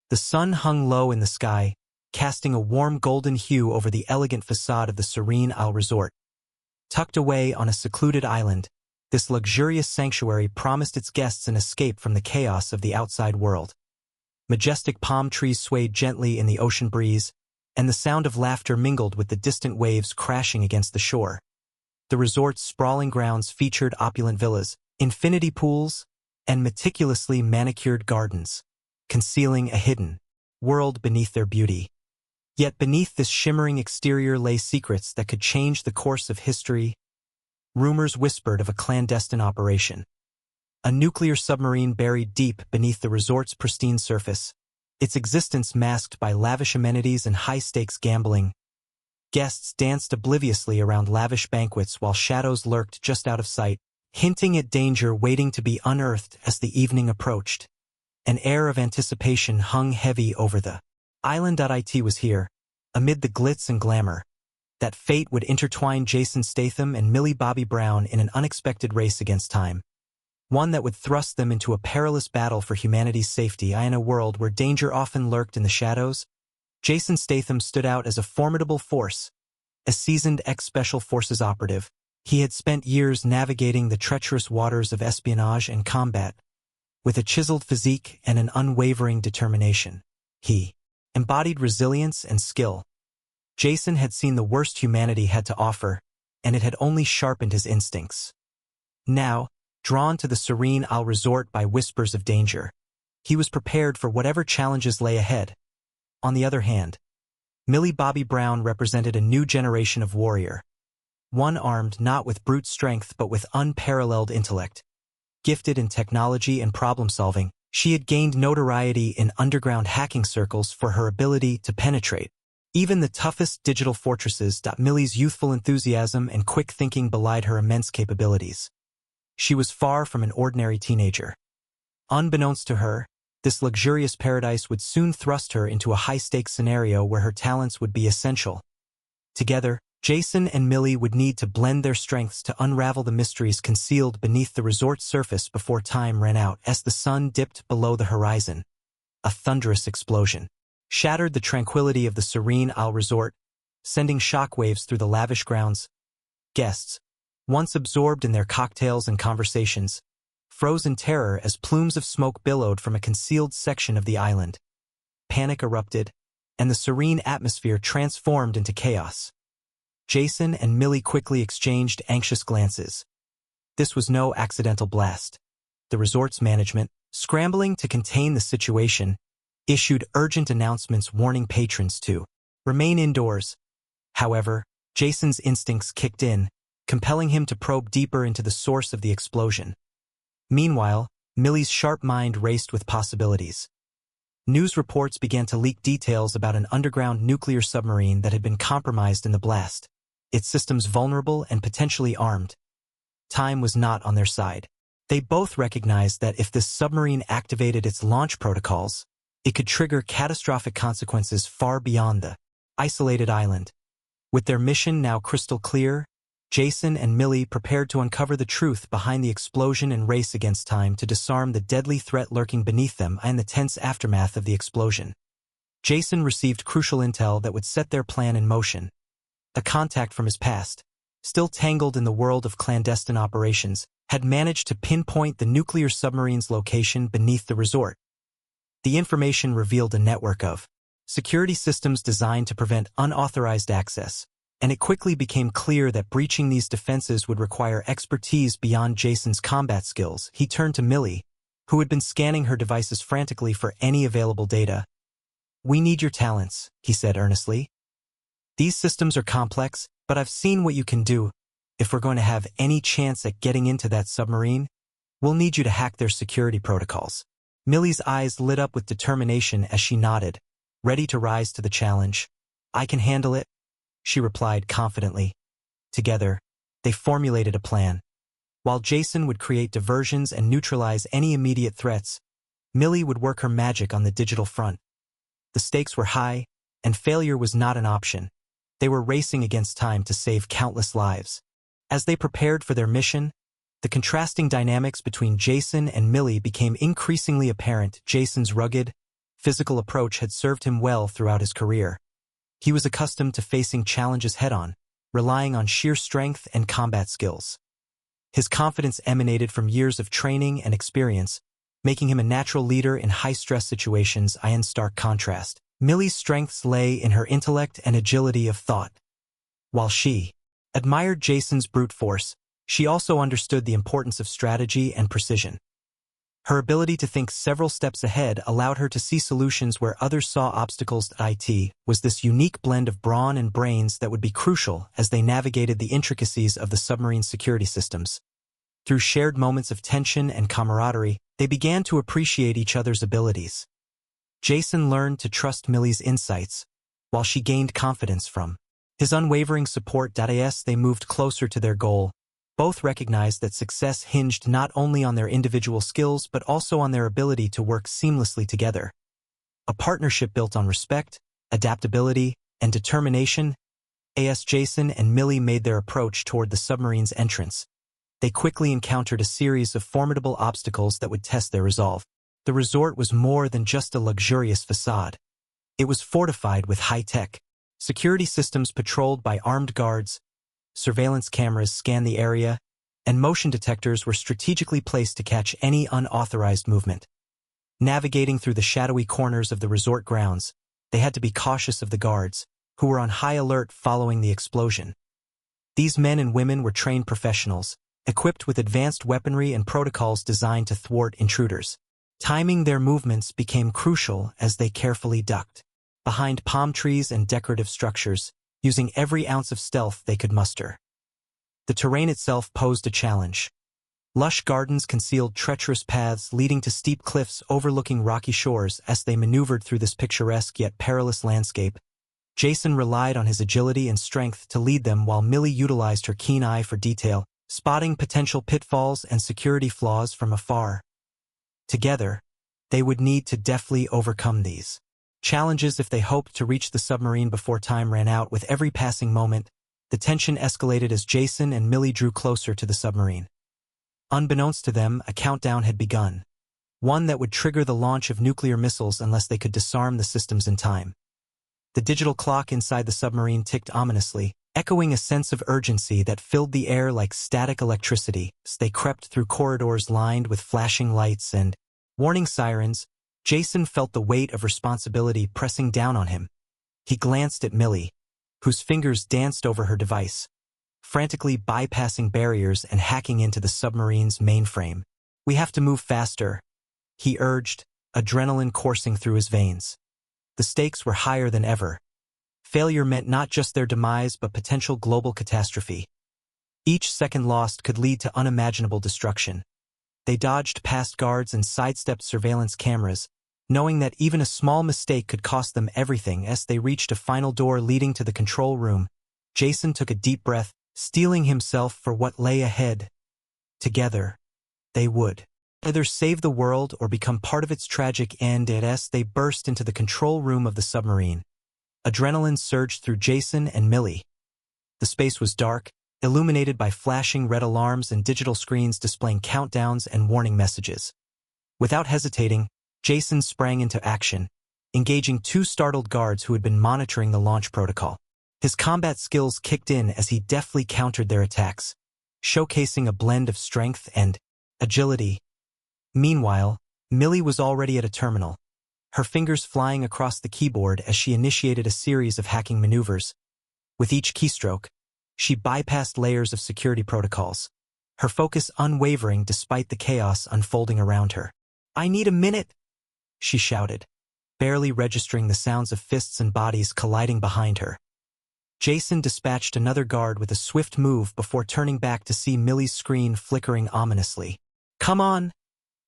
The sun hung low in the sky, casting a warm golden hue over the elegant facade of the serene Isle Resort. Tucked away on a secluded island, this luxurious sanctuary promised its guests an escape from the chaos of the outside world. Majestic palm trees swayed gently in the ocean breeze, and the sound of laughter mingled with the distant waves crashing against the shore. The resort's sprawling grounds featured opulent villas, infinity pools, and meticulously manicured gardens, concealing a hidden world beneath their beauty. Yet beneath this shimmering exterior lay secrets that could change the course of history. Rumors whispered of a clandestine operation. A nuclear submarine buried deep beneath the resort's pristine surface, its existence masked by lavish amenities and high-stakes gambling. Guests danced obliviously around lavish banquets while shadows lurked just out of sight, hinting at danger waiting to be unearthed as the evening approached. An air of anticipation hung heavy over the island. It was here, amid the glitz and glamour, that fate would intertwine Jason Statham and Millie Bobby Brown in an unexpected race against time. One that would thrust them into a perilous battle for humanity's safety. In a world where danger often lurked in the shadows, Jason Statham stood out as a formidable force. A seasoned ex-special forces operative, he had spent years navigating the treacherous waters of espionage and combat. With a chiseled physique and an unwavering determination, he embodied resilience and skill. Jason had seen the worst humanity had to offer, and it had only sharpened his instincts. Now, drawn to the serene Isle Resort by whispers of danger, he was prepared for whatever challenges lay ahead. On the other hand, Millie Bobby Brown represented a new generation of warrior, one armed not with brute strength but with unparalleled intellect. Gifted in technology and problem-solving, she had gained notoriety in underground hacking circles for her ability to penetrate even the toughest digital fortresses. Millie's youthful enthusiasm and quick thinking belied her immense capabilities. She was far from an ordinary teenager. Unbeknownst to her, this luxurious paradise would soon thrust her into a high-stakes scenario where her talents would be essential. Together, Jason and Millie would need to blend their strengths to unravel the mysteries concealed beneath the resort's surface before time ran out. As the sun dipped below the horizon, a thunderous explosion shattered the tranquility of the serene Isle Resort, sending shockwaves through the lavish grounds. Guests, once absorbed in their cocktails and conversations, froze in terror as plumes of smoke billowed from a concealed section of the island. Panic erupted, and the serene atmosphere transformed into chaos. Jason and Millie quickly exchanged anxious glances. This was no accidental blast. The resort's management, scrambling to contain the situation, issued urgent announcements warning patrons to remain indoors. However, Jason's instincts kicked in, compelling him to probe deeper into the source of the explosion. Meanwhile, Millie's sharp mind raced with possibilities. News reports began to leak details about an underground nuclear submarine that had been compromised in the blast, its systems vulnerable and potentially armed. Time was not on their side. They both recognized that if this submarine activated its launch protocols, it could trigger catastrophic consequences far beyond the isolated island. With their mission now crystal clear, Jason and Millie prepared to uncover the truth behind the explosion and race against time to disarm the deadly threat lurking beneath them and the tense aftermath of the explosion. Jason received crucial intel that would set their plan in motion. A contact from his past, still tangled in the world of clandestine operations, had managed to pinpoint the nuclear submarine's location beneath the resort. The information revealed a network of security systems designed to prevent unauthorized access, and it quickly became clear that breaching these defenses would require expertise beyond Jason's combat skills. He turned to Millie, who had been scanning her devices frantically for any available data. "We need your talents," he said earnestly. "These systems are complex, but I've seen what you can do. If we're going to have any chance at getting into that submarine, we'll need you to hack their security protocols." Millie's eyes lit up with determination as she nodded, ready to rise to the challenge. "I can handle it," she replied confidently. Together, they formulated a plan. While Jason would create diversions and neutralize any immediate threats, Millie would work her magic on the digital front. The stakes were high, and failure was not an option. They were racing against time to save countless lives. As they prepared for their mission, the contrasting dynamics between Jason and Millie became increasingly apparent. Jason's rugged physical approach had served him well throughout his career. He was accustomed to facing challenges head-on, relying on sheer strength and combat skills. His confidence emanated from years of training and experience, making him a natural leader in high-stress situations. In stark contrast, Millie's strengths lay in her intellect and agility of thought. While she admired Jason's brute force, she also understood the importance of strategy and precision. Her ability to think several steps ahead allowed her to see solutions where others saw obstacles. It was this unique blend of brawn and brains that would be crucial as they navigated the intricacies of the submarine's security systems. Through shared moments of tension and camaraderie, they began to appreciate each other's abilities. Jason learned to trust Millie's insights, while she gained confidence from his unwavering support. As they moved closer to their goal, both recognized that success hinged not only on their individual skills but also on their ability to work seamlessly together. A partnership built on respect, adaptability, and determination. As Jason and Millie made their approach toward the submarine's entrance, they quickly encountered a series of formidable obstacles that would test their resolve. The resort was more than just a luxurious facade. It was fortified with high-tech security systems patrolled by armed guards. Surveillance cameras scanned the area, and motion detectors were strategically placed to catch any unauthorized movement. Navigating through the shadowy corners of the resort grounds, they had to be cautious of the guards, who were on high alert following the explosion. These men and women were trained professionals, equipped with advanced weaponry and protocols designed to thwart intruders. Timing their movements became crucial as they carefully ducked behind palm trees and decorative structures, using every ounce of stealth they could muster. The terrain itself posed a challenge. Lush gardens concealed treacherous paths leading to steep cliffs overlooking rocky shores. As they maneuvered through this picturesque yet perilous landscape, Jason relied on his agility and strength to lead them, while Millie utilized her keen eye for detail, spotting potential pitfalls and security flaws from afar. Together, they would need to deftly overcome these challenges if they hoped to reach the submarine before time ran out. With every passing moment, the tension escalated as Jason and Millie drew closer to the submarine. Unbeknownst to them, a countdown had begun, one that would trigger the launch of nuclear missiles unless they could disarm the systems in time. The digital clock inside the submarine ticked ominously, echoing a sense of urgency that filled the air like static electricity. As they crept through corridors lined with flashing lights and warning sirens, Jason felt the weight of responsibility pressing down on him. He glanced at Millie, whose fingers danced over her device, frantically bypassing barriers and hacking into the submarine's mainframe. "We have to move faster," he urged, adrenaline coursing through his veins. The stakes were higher than ever. Failure meant not just their demise but potential global catastrophe. Each second lost could lead to unimaginable destruction. They dodged past guards and sidestepped surveillance cameras, knowing that even a small mistake could cost them everything. As they reached a final door leading to the control room, Jason took a deep breath, steeling himself for what lay ahead. Together, they would either save the world or become part of its tragic end. As they burst into the control room of the submarine, adrenaline surged through Jason and Millie. The space was dark, illuminated by flashing red alarms and digital screens displaying countdowns and warning messages. Without hesitating, Jason sprang into action, engaging two startled guards who had been monitoring the launch protocol. His combat skills kicked in as he deftly countered their attacks, showcasing a blend of strength and agility. Meanwhile, Millie was already at a terminal, her fingers flying across the keyboard as she initiated a series of hacking maneuvers. With each keystroke, she bypassed layers of security protocols, her focus unwavering despite the chaos unfolding around her. "I need a minute," she shouted, barely registering the sounds of fists and bodies colliding behind her. Jason dispatched another guard with a swift move before turning back to see Millie's screen flickering ominously. "Come on,"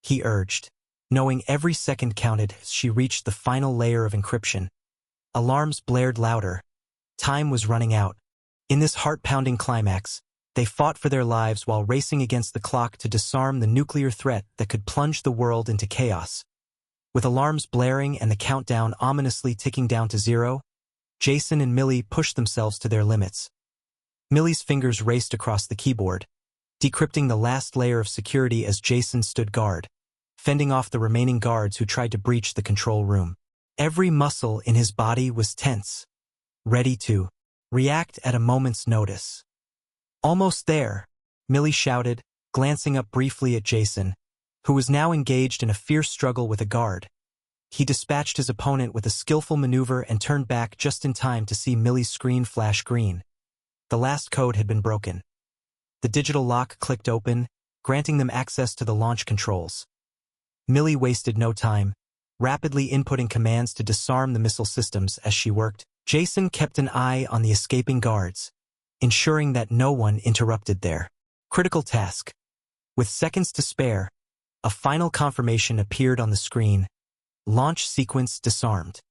he urged, knowing every second counted as she reached the final layer of encryption. Alarms blared louder. Time was running out. In this heart-pounding climax, they fought for their lives while racing against the clock to disarm the nuclear threat that could plunge the world into chaos. With alarms blaring and the countdown ominously ticking down to 0, Jason and Millie pushed themselves to their limits. Millie's fingers raced across the keyboard, decrypting the last layer of security as Jason stood guard, fending off the remaining guards who tried to breach the control room. Every muscle in his body was tense, ready to react at a moment's notice. "Almost there," Millie shouted, glancing up briefly at Jason, who was now engaged in a fierce struggle with a guard. He dispatched his opponent with a skillful maneuver and turned back just in time to see Millie's screen flash green. The last code had been broken. The digital lock clicked open, granting them access to the launch controls. Millie wasted no time, rapidly inputting commands to disarm the missile systems as she worked. Jason kept an eye on the escaping guards, ensuring that no one interrupted their critical task. With seconds to spare, a final confirmation appeared on the screen. Launch sequence disarmed.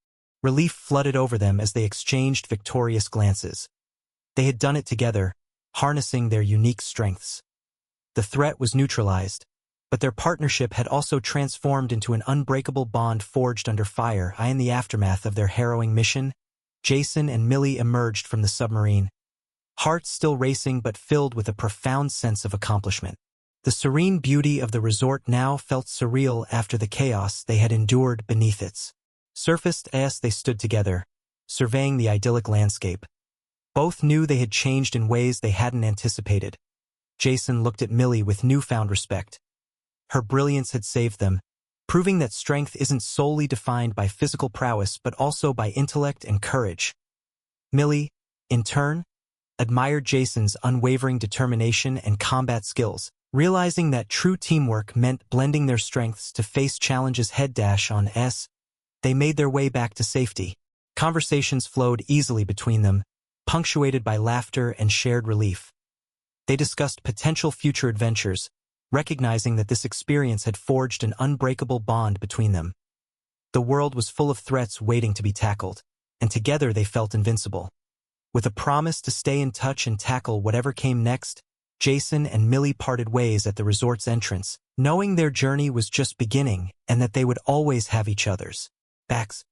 Relief flooded over them as they exchanged victorious glances. They had done it together, harnessing their unique strengths. The threat was neutralized, but their partnership had also transformed into an unbreakable bond forged under fire. In the aftermath of their harrowing mission, Jason and Millie emerged from the submarine, hearts still racing but filled with a profound sense of accomplishment. The serene beauty of the resort now felt surreal after the chaos they had endured beneath its surface. As they stood together, surveying the idyllic landscape, both knew they had changed in ways they hadn't anticipated. Jason looked at Millie with newfound respect. Her brilliance had saved them, proving that strength isn't solely defined by physical prowess but also by intellect and courage. Millie, in turn, admired Jason's unwavering determination and combat skills, realizing that true teamwork meant blending their strengths to face challenges head-on. They made their way back to safety. Conversations flowed easily between them, punctuated by laughter and shared relief. They discussed potential future adventures, recognizing that this experience had forged an unbreakable bond between them. The world was full of threats waiting to be tackled, and together they felt invincible. With a promise to stay in touch and tackle whatever came next, Jason and Millie parted ways at the resort's entrance, knowing their journey was just beginning and that they would always have each other's backs.